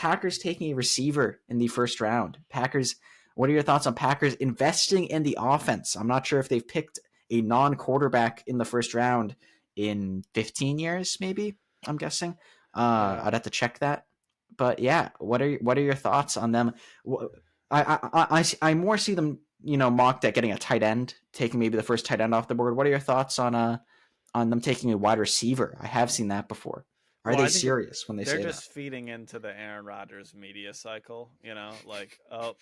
Packers taking a receiver in the first round. Packers, what are your thoughts on Packers investing in the offense? I'm not sure if they've picked a non-quarterback in the first round in 15 years, maybe. I'm guessing. Yeah. I'd have to check that. But yeah, what are your thoughts on them? I more see them, mocked at getting a tight end, taking maybe the first tight end off the board. What are your thoughts on them taking a wide receiver? I have seen that before. Are Well, they I think serious when they they're say that? just feeding into the Aaron Rodgers media cycle, like, oh,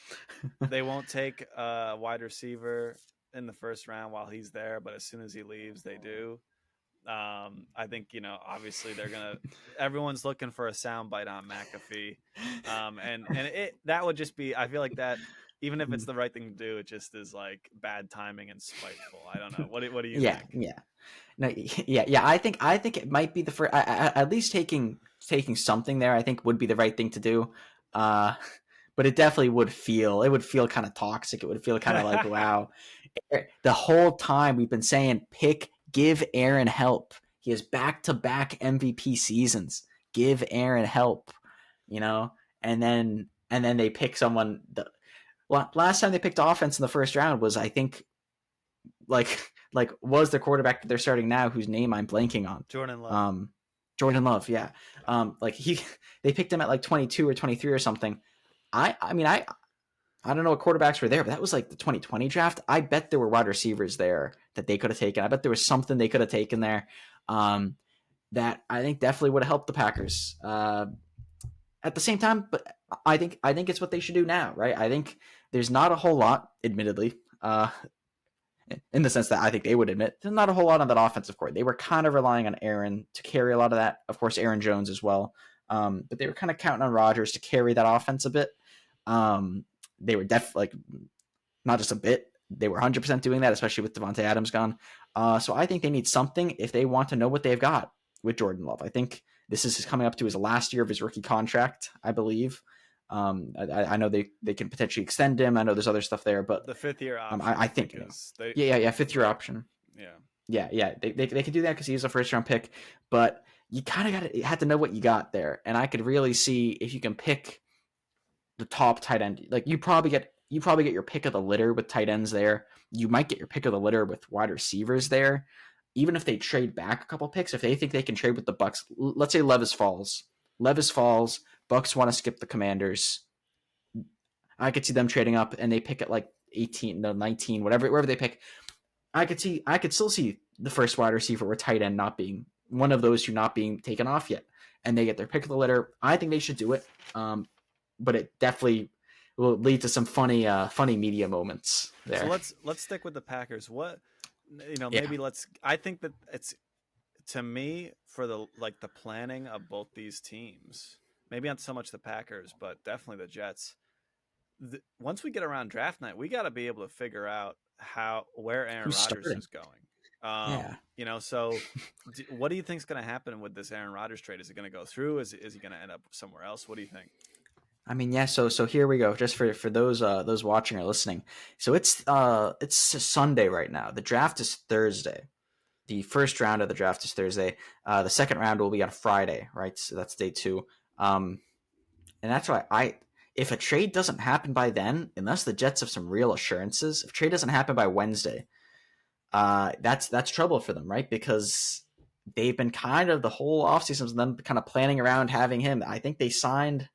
they won't take a wide receiver in the first round while he's there, but as soon as he leaves, they do. I think, obviously everyone's looking for a soundbite on McAfee. And it that would just be, I feel like that, even if it's the right thing to do, it just is like bad timing and spiteful. I don't know. What do you Yeah, think? yeah. No, yeah. I think it might be the first. At least taking something there, I think would be the right thing to do. Uh, but it would feel kind of toxic. It would feel kind of like, wow, the whole time we've been saying give Aaron help. He has back to back MVP seasons. Give Aaron help, you know, and then they pick someone. Last time they picked offense in the first round was, I think, was the quarterback that they're starting now, whose name I'm blanking on. Jordan Love. Um, Jordan Love, yeah. They picked him at like 22 or 23 or something. I don't know what quarterbacks were there, but that was like the 2020 draft. I bet there were wide receivers there that they could have taken. I bet there was something they could have taken there, that I think definitely would have helped the Packers. At the same time, but I think it's what they should do now, right? I think there's not a whole lot, admittedly, in the sense that I think they would admit there's not a whole lot on that offensive court. They were kind of relying on Aaron to carry a lot of that. Of course, Aaron Jones as well. But they were kind of counting on Rodgers to carry that offense a bit. They were not just a bit. They were 100% doing that, especially with Devontae Adams gone. So I think they need something if they want to know what they've got with Jordan Love. I think this is coming up to his last year of his rookie contract, I believe. I know they can potentially extend him. I know there's other stuff there, but The fifth year option. I think they, yeah, fifth year option. yeah. Yeah. They can do that because he's a first round pick, but you kind of had to know what you got there, and I could really see if you can pick the top tight end. Like you probably get your pick of the litter with tight ends there. You might get your pick of the litter with wide receivers there. Even if they trade back a couple picks, if they think they can trade with the Bucks, let's say Levis falls. Bucks want to skip the Commanders. I could see them trading up and they pick at like 18, no 19, wherever they pick. I could still see the first wide receiver or tight end not being one of those two not being taken off yet, and they get their pick of the litter. I think they should do it, but it definitely will lead to some funny media moments there. So let's stick with the Packers. What Yeah. maybe let's. I think that it's, to me, for the planning of both these teams. Maybe not so much the Packers, but definitely the Jets. Once we get around draft night, we got to be able to figure out where Aaron Who's Rodgers starting? is going. Yeah. So what do you think is going to happen with this Aaron Rodgers trade? Is it going to go through? Is he going to end up somewhere else? What do you think? I mean, yeah. So here we go. Just for those watching or listening. So it's Sunday right now. The draft is Thursday. The first round of the draft is Thursday. The second round will be on Friday, right? So that's day 2. And that's why if a trade doesn't happen by then, unless the Jets have some real assurances, if trade doesn't happen by Wednesday, that's trouble for them, right? Because they've been kind of the whole offseason them kind of planning around having him. I think they signed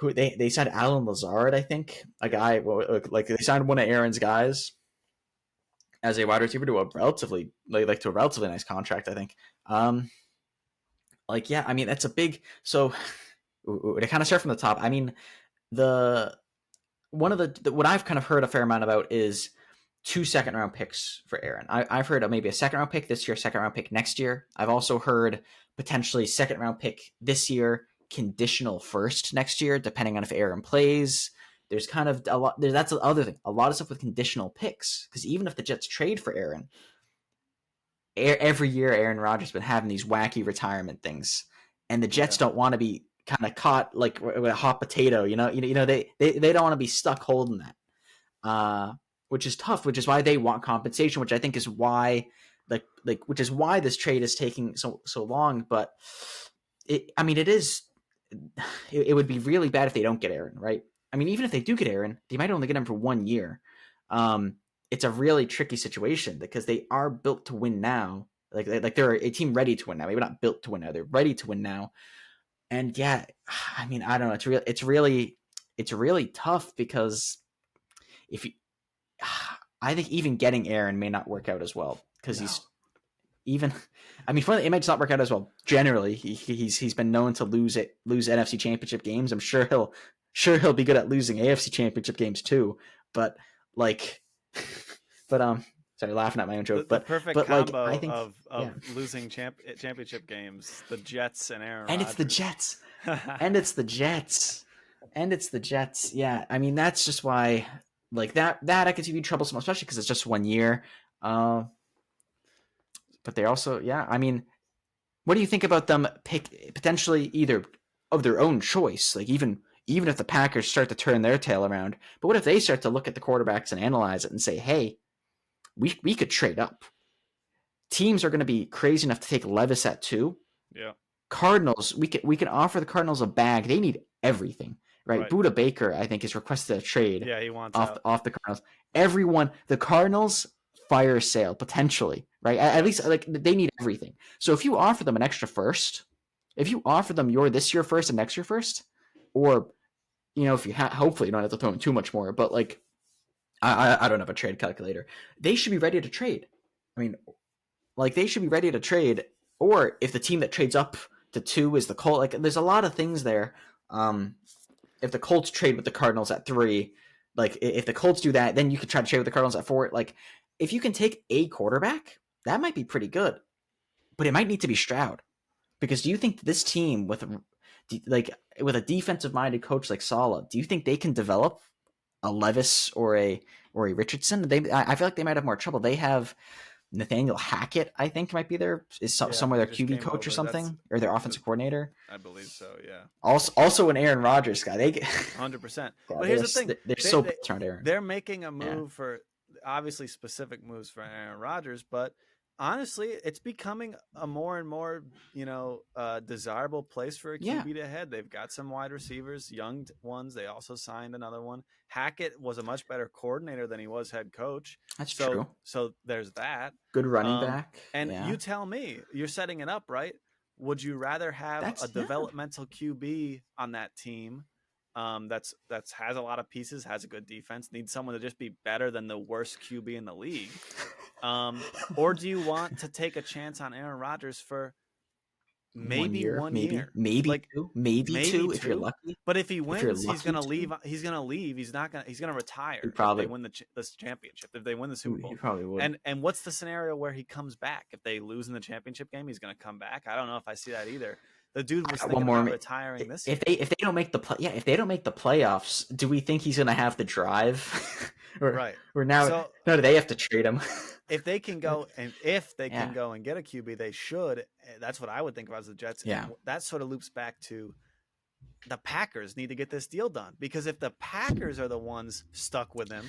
they signed Alan Lazard, I think, a guy like they signed one of Aaron's guys as a wide receiver to a relatively nice contract, I think. Yeah, I mean that's a big. So to kind of start from the top, I mean the one of the what I've kind of heard a fair amount about is 2 second round picks for Aaron. I've heard of maybe a second round pick this year, second round pick next year. I've also heard potentially second round pick this year, conditional first next year, depending on if Aaron plays. There's kind of a lot. That's the other thing. A lot of stuff with conditional picks, because even if the Jets trade for Aaron, every year Aaron Rodgers has been having these wacky retirement things, and the Jets don't want to be kind of caught like with a hot potato. They don't want to be stuck holding that, which is tough. Which is why they want compensation. Which I think is why which is why this trade is taking so long. But it is it would be really bad if they don't get Aaron, right? I mean, even if they do get Aaron, they might only get him for 1 year. It's a really tricky situation because they are built to win now. Like they're a team ready to win now. Maybe not built to win now. They're ready to win now. And yeah, I mean, I don't know. It's really tough because if you, I think even getting Aaron may not work out as well because he's even. I mean, it might not work out as well. Generally, he's been known to lose NFC Championship games. I'm sure he'll be good at losing AFC Championship games too. But like, sorry, laughing at my own joke. The perfect but combo like, I think, of losing championship games, the Jets and Aaron Rodgers. And it's the Jets. And it's the Jets. And it's the Jets. Yeah, I mean, that's just why, like, that I could see be troublesome, especially because it's just 1 year. But they also, yeah, I mean, what do you think about them potentially either of their own choice? Like, even if the Packers start to turn their tail around, but what if they start to look at the quarterbacks and analyze it and say, hey, we could trade up. Teams are going to be crazy enough to take Levis at 2. Yeah. Cardinals, we can offer the Cardinals a bag. They need everything, right? Buda Baker, I think, is requested a trade. Yeah, he wants off the Cardinals. Everyone, the Cardinals fire sale potentially, right? At least like they need everything. So if you offer them an extra first, if you offer them your this year first and next year first, or if you hopefully you don't have to throw in too much more, but like I don't have a trade calculator. They should be ready to trade. I mean, like they should be ready to trade. Or if the team that trades up to 2 is the Colts, like there's a lot of things there. If the Colts trade with the Cardinals at 3, like if the Colts do that, then you could try to trade with the Cardinals at 4. Like if you can take a quarterback, that might be pretty good. But it might need to be Stroud, because do you think this team with a defensive minded coach like Saleh, do you think they can develop a Levis or a Richardson? I feel like they might have more trouble. They have Nathaniel Hackett, I think, might be somewhere their QB coach or something, or their offensive coordinator. I believe so. Yeah. Also an Aaron Rodgers guy. They 100%. But here's the thing: they're so built around Aaron. They're making a move for obviously specific moves for Aaron Rodgers, but honestly, it's becoming a more and more desirable place for a QB to head. They've got some wide receivers, young ones. They also signed another one. Hackett was a much better coordinator than he was head coach. That's true. So there's that. Good running back. And you tell me, you're setting it up, right? Would you rather have a developmental QB on that team that's has a lot of pieces, has a good defense, needs someone to just be better than the worst QB in the league? Or do you want to take a chance on Aaron Rodgers for maybe 1 year, maybe two if you're lucky? But if he wins, he's gonna leave. He's gonna leave. He's gonna retire. If they win this championship, if they win the Super Bowl, he probably would. And what's the scenario where he comes back? If they lose in the championship game, he's gonna come back. I don't know if I see that either. The dude was thinking about retiring this year. If they don't make the playoffs, do we think he's gonna have the drive? Right. Or now do they have to trade him? If they can go and get a QB, they should. That's what I would think about as the Jets. Yeah. And that sort of loops back to the Packers need to get this deal done, because if the Packers are the ones stuck with him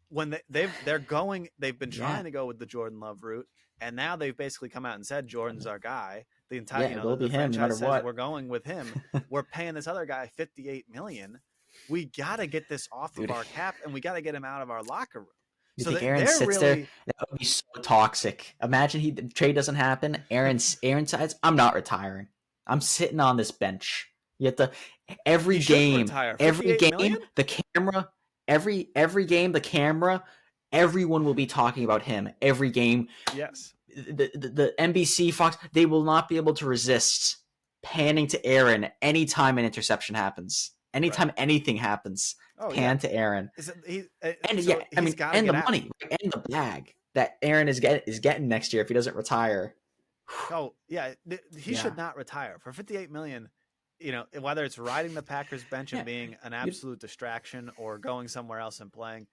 when they've been trying to go with the Jordan Love route, and now they've basically come out and said Jordan's our guy. The entire the franchise says we're going with him. We're paying this other guy $58 million. We got to get this off of our cap, and we got to get him out of our locker room. You think Aaron sits there? That would be so toxic. Imagine the trade doesn't happen. Aaron decides, I'm not retiring. I'm sitting on this bench. You have to every game, the camera, every game, the camera, everyone will be talking about him. Every game. Yes. The NBC, Fox, they will not be able to resist panning to Aaron anytime an interception happens. Anytime anything happens, to Aaron. And the money and the bag that Aaron is getting next year if he doesn't retire. Oh yeah, he should not retire for $58 million. Whether it's riding the Packers bench and being an absolute distraction or going somewhere else and playing,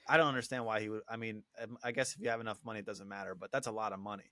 I don't understand why he would. I mean, I guess if you have enough money, it doesn't matter, but that's a lot of money.